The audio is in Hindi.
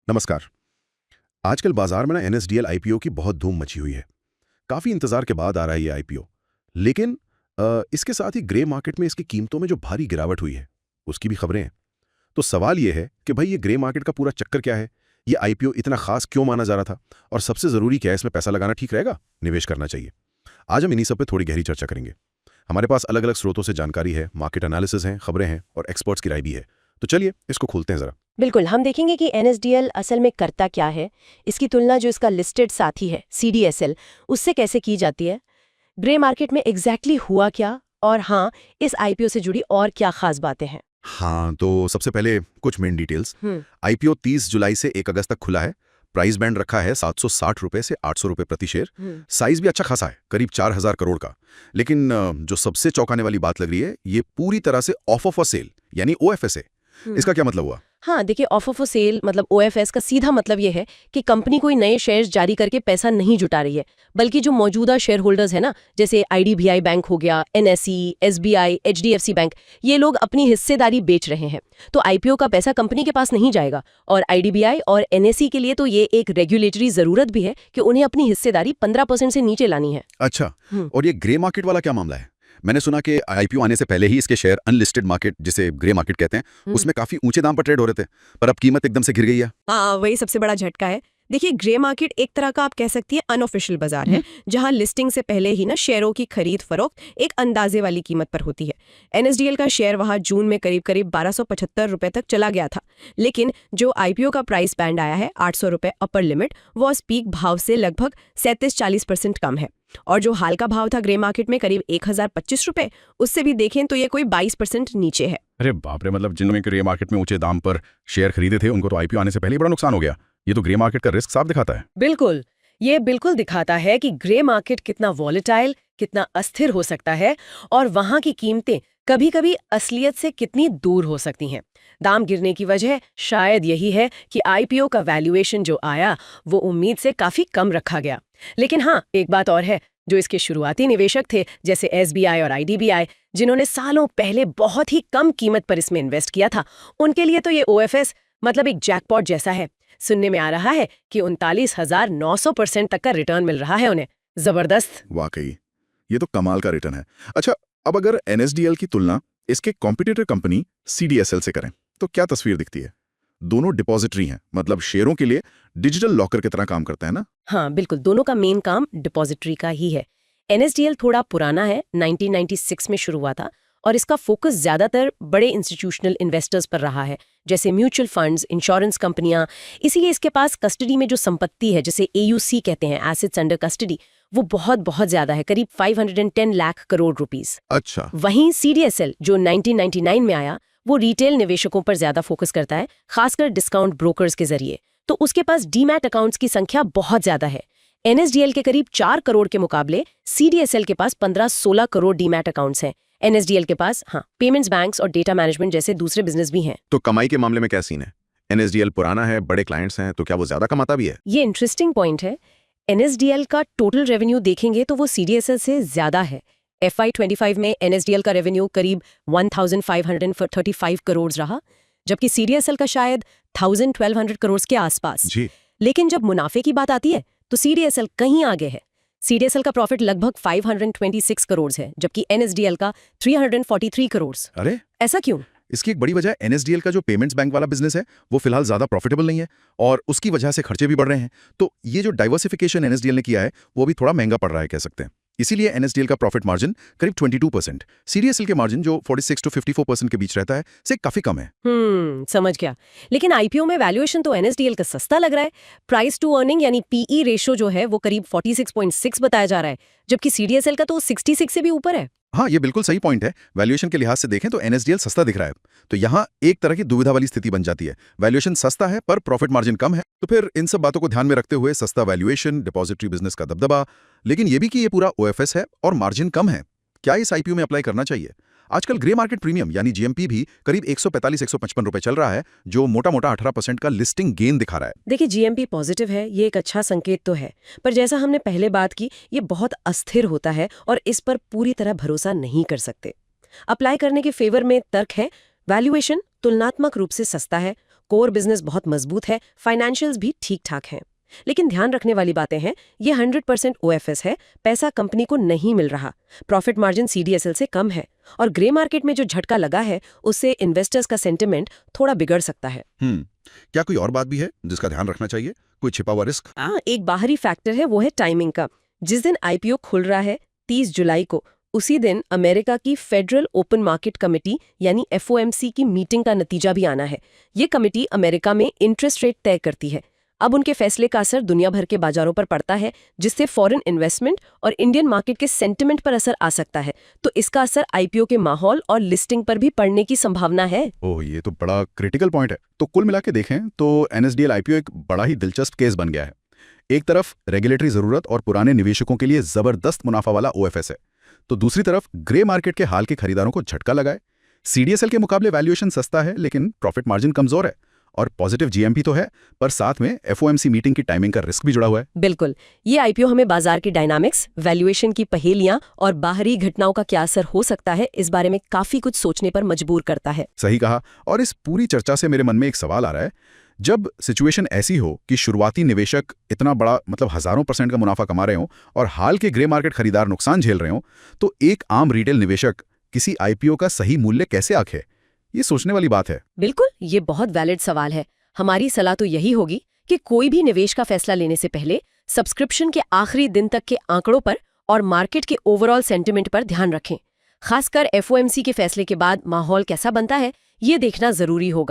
नमस्कार। आजकल बाजार में ना एनएसडीएल आईपीओ की बहुत धूम मची हुई है। काफी इंतजार के बाद आ रहा है ये आईपीओ। लेकिन इसके साथ ही ग्रे मार्केट में इसकी कीमतों में जो भारी गिरावट हुई है उसकी भी खबरें हैं। तो सवाल ये है कि भाई ये ग्रे मार्केट का पूरा चक्कर क्या है, ये आईपीओ इतना खास क्यों माना जा रहा था, और सबसे जरूरी क्या है, इसमें पैसा लगाना ठीक रहेगा, निवेश करना चाहिए? आज हम इन्हीं सब पे थोड़ी गहरी चर्चा करेंगे। हमारे पास अलग अलग स्रोतों से जानकारी है, मार्केट एनालिसिस हैं, खबरें हैं और एक्सपर्ट्स की राय भी है। तो चलिए इसको खोलते हैं जरा। बिल्कुल, हम देखेंगे कि एनएसडीएल असल में करता क्या है, इसकी तुलना जो इसका लिस्टेड साथी है सीडीएसएल उससे कैसे की जाती है, ग्रे मार्केट में एग्जैक्टली हुआ क्या, और हाँ, इस आईपीओ से जुड़ी और क्या खास बातें हैं। हाँ, तो सबसे पहले कुछ मेन डिटेल्स। हम्म। आईपीओ 30 जुलाई से 1 अगस्त तक खुला है। प्राइस बैंड रखा है 760 रुपए से 800 रुपए प्रति शेयर। साइज भी अच्छा खासा है, करीब 4000 करोड़ का। लेकिन जो सबसे चौंकाने वाली बात लग रही है, ये पूरी तरह से ऑफ सेल यानी ओएफएस है। इसका क्या मतलब हुआ? हाँ, देखिए, ऑफर फॉर सेल मतलब ओएफएस का सीधा मतलब ये है कि कंपनी कोई नए शेयर्स जारी करके पैसा नहीं जुटा रही है, बल्कि जो मौजूदा शेयर होल्डर्स है ना, जैसे आईडीबीआई बैंक हो गया, एनएसई, एसबीआई, एचडीएफसी बैंक, ये लोग अपनी हिस्सेदारी बेच रहे हैं। तो आईपीओ का पैसा कंपनी के पास नहीं जाएगा, और आईडीबीआई और एनएसई के लिए तो ये एक रेगुलेटरी जरूरत भी है कि उन्हें अपनी हिस्सेदारी 15% से नीचे लानी है। अच्छा, और ये ग्रे मार्केट वाला क्या मामला है? मैंने सुना कि आईपीओ आने से पहले ही इसके शेयर अनलिस्टेड मार्केट, जिसे ग्रे मार्केट कहते हैं, उसमें काफी ऊंचे दाम पर ट्रेड हो रहे थे, पर अब कीमत एकदम से गिर गई है। हाँ, वही सबसे बड़ा झटका है। देखिए, ग्रे मार्केट एक तरह का आप कह सकती है अनऑफिशियल बाजार है, जहां लिस्टिंग से पहले ही ना शेयरों की खरीद फरोख्त एक अंदाजे वाली कीमत पर होती है। एनएसडीएल का शेयर वहां जून में करीब करीब 1275 रुपए तक चला गया था, लेकिन जो आईपीओ का प्राइस बैंड आया है 800 रुपए अपर लिमिट, वो उस पीक भाव से लगभग 37-40% कम है। और जो हाल का भाव था ग्रे मार्केट में करीब 1025 रुपए, उससे भी देखें तो ये कोई 22% नीचे है। अरे बाप रे, मतलब जिन्होंने ग्रे मार्केट में ऊंचे दाम पर शेयर खरीदे थे, उनको तो आईपीओ आने से पहले ही बड़ा नुकसान हो गया। ये तो ग्रे मार्केट का रिस्क साफ दिखाता है। बिल्कुल, ये बिल्कुल दिखाता है कि ग्रे मार्केट कितना वॉलेटाइल, कितना अस्थिर हो सकता है, और वहां की कीमतें कभी कभी असलियत से कितनी दूर हो सकती हैं। दाम गिरने की वजह शायद यही है कि आईपीओ का वैल्यूएशन जो आया वो उम्मीद से काफी कम रखा गया। लेकिन हाँ, एक बात और है, जो इसके शुरुआती निवेशक थे जैसे एसबीआई और आईडीबीआई, जिन्होंने सालों पहले बहुत ही कम कीमत पर इसमें इन्वेस्ट किया था, उनके लिए तो ये ओएफएस मतलब एक जैकपॉट जैसा है। सुनने में आ रहा है कि 39,900% तक का रिटर्न मिल रहा है उन्हें। जबरदस्त। वाकई ये तो कमाल का रिटर्न है। अच्छा, अब अगर एनएसडीएल की तुलना इसके कॉम्पिटिटर कंपनी सीडीएसएल से करें तो क्या तस्वीर दिखती है? दोनों डिपॉजिटरी हैं, मतलब शेयरों के लिए डिजिटल लॉकर की तरह काम करते हैं ना? हाँ, बिल्कुल, दोनों का मेन काम डिपॉजिटरी का ही है। एनएसडीएल थोड़ा पुराना है, 1996 में शुरू हुआ था, और इसका फोकस ज्यादातर बड़े इंस्टीट्यूशनल इन्वेस्टर्स पर रहा है, जैसे म्यूचुअल फंड्स, इंश्योरेंस कंपनियां। इसीलिए इसके पास कस्टडी में जो संपत्ति है, जिसे एयूसी कहते हैं, एसेट्स अंडर कस्टडी, वो बहुत बहुत ज्यादा है, करीब 510 लाख करोड़ रुपीस। अच्छा। वहीं सीडीएसएल जो 1999 में आया, वो रिटेल निवेशकों पर ज्यादा फोकस करता है, खासकर डिस्काउंट ब्रोकर्स के जरिए। तो उसके पास डीमैट अकाउंट्स की संख्या बहुत ज्यादा है। एनएसडीएल के करीब 4 करोड़ के मुकाबले सीडीएसएल के पास 15-16 करोड़ डीमैट अकाउंट्स हैं। एनएसडीएल के पास पेमेंट्स बैंक्स और डेटा मैनेजमेंट जैसे दूसरे बिजनेस भी हैं। तो कमाई के मामले में क्या सीन है? एनएसडीएल पुराना है, बड़े क्लाइंट्स हैं, तो क्या वो ज्यादा कमाता भी है? ये इंटरेस्टिंग पॉइंट है। एनएसडीएल का टोटल रेवेन्यू देखेंगे तो वो सीडीएसएल से ज्यादा है। FY25 में एनएसडीएल का रेवेन्यू करीब 1535 करोड़ रहा, जबकि सीडीएसएल का शायद 1200 करोड़ के आसपास। जी। लेकिन जब मुनाफे की बात आती है तो सीडीएसएल कहीं आगे है। सीडीएसएल का प्रॉफिट लगभग 526 करोड़ है, जबकि एनएसडीएल का 343 करोड़। अरे, ऐसा क्यों? इसकी एक बड़ी वजह एनएसडीएल का जो पेमेंट्स बैंक वाला बिजनेस है वो फिलहाल ज्यादा प्रॉफिटेबल नहीं है, और उसकी वजह से खर्चे भी बढ़ रहे हैं। तो ये जो डाइवर्सिफिकेशन एनएसडीएल ने किया है वो भी थोड़ा महंगा पड़ रहा है, कह सकते हैं। इसीलिए एनएसडीएल का प्रॉफिट मार्जिन करीब 22%, सीडीएसएल के मार्जिन जो 46 to 54% के बीच रहता है, से काफी कम है। समझ गया। लेकिन आईपीओ में वैल्यूएशन तो एनएसडीएल का सस्ता लग रहा है। प्राइस टू अर्निंग यानी पीई रेशो जो है वो करीब 46.6 बताया जा रहा है, जबकि सीडीएसएल का तो 66 से भी ऊपर है। हाँ, ये बिल्कुल सही पॉइंट है। वैल्यूएशन के लिहाज से देखें तो एनएसडीएल सस्ता दिख रहा है। तो यहाँ एक तरह की दुविधा वाली स्थिति बन जाती है। वैल्यूएशन सस्ता है पर प्रॉफिट मार्जिन कम है। तो फिर इन सब बातों को ध्यान में रखते हुए सस्ता वैल्यूएशन, डिपॉजिटरी बिजनेस का दबदबा, लेकिन ये भी कि ये पूरा ओएफएस है और मार्जिन कम है, क्या इस आईपीओ में अप्लाई करना चाहिए? आजकल ग्रे मार्केट प्रीमियम यानी जीएमपी भी करीब 145-155 रुपए चल रहा है, जो मोटा मोटा 18% का लिस्टिंग गेन दिखा रहा है। देखिए, जीएमपी पॉजिटिव है, ये एक अच्छा संकेत तो है, पर जैसा हमने पहले बात की, ये बहुत अस्थिर होता है और इस पर पूरी तरह भरोसा नहीं कर सकते। अप्लाई करने के फेवर में तर्क है, वैल्यूएशन तुलनात्मक रूप से सस्ता है, कोर बिजनेस बहुत मजबूत है, फाइनेंशियल्स भी ठीक ठाक हैं। लेकिन ध्यान रखने वाली बातें हैं, ये 100% OFS है, पैसा कंपनी को नहीं मिल रहा, प्रॉफिट मार्जिन CDSL से कम है, और ग्रे मार्केट में जो झटका लगा है उससे इन्वेस्टर्स का सेंटिमेंट थोड़ा बिगड़ सकता है। क्या कोई और बात भी है जिसका ध्यान रखना चाहिए? कोई छिपा हुआ रिस्क? एक बाहरी फैक्टर है, वो है टाइमिंग का। जिस दिन IPO खुल रहा है 30 जुलाई को, उसी दिन अमेरिका की फेडरल ओपन मार्केट कमेटी यानी FOMC की मीटिंग का नतीजा भी आना है। ये कमेटी अमेरिका में इंटरेस्ट रेट तय करती है। अब उनके फैसले का असर दुनिया भर के बाजारों पर पड़ता है, जिससे फॉरेन इन्वेस्टमेंट और इंडियन मार्केट के सेंटिमेंट पर असर आ सकता है। तो इसका असर IPO के माहौल और लिस्टिंग पर भी पड़ने की संभावना है। ओह, ये तो बड़ा क्रिटिकल पॉइंट है। तो कुल मिला के देखें तो NSDL IPO एक बड़ा ही दिलचस्प केस बन गया है। एक तरफ रेगुलेटरी जरूरत और पुराने निवेशकों के लिए जबरदस्त मुनाफा वाला OFS है, तो दूसरी तरफ ग्रे मार्केट के हाल के खरीदारों को झटका लगाए। CDSL के मुकाबले वैल्यूएशन सस्ता है, लेकिन प्रॉफिट मार्जिन कमजोर है, और पॉजिटिव GMP तो है, पर साथ में FOMC मीटिंग की टाइमिंग का रिस्क भी जुड़ा हुआ है। बिल्कुल, ये IPO हमें बाजार की डायनामिक्स, वैल्यूएशन की पहेलियां और बाहरी घटनाओं का क्या असर हो सकता है, इस बारे में काफी कुछ सोचने पर मजबूर करता है। सही कहा। और इस पूरी चर्चा से मेरे मन में एक सवाल आ रहा है, जब सिचुएशन ऐसी हो कि शुरुआती निवेशक इतना बड़ा मतलब हजारों % का मुनाफा कमा रहे हों और हाल के ग्रे मार्केट खरीदार नुकसान झेल रहे हों, तो एक आम रिटेल निवेशक किसी IPO का सही मूल्य कैसे आंके? ये सोचने वाली बात है। बिल्कुल, ये बहुत वैलिड सवाल है। हमारी सलाह तो यही होगी कि कोई भी निवेश का फैसला लेने से पहले सब्सक्रिप्शन के आखिरी दिन तक के आंकड़ों पर और मार्केट के ओवरऑल सेंटिमेंट पर ध्यान रखें। खासकर FOMC के फैसले के बाद माहौल कैसा बनता है, ये देखना जरूरी होगा।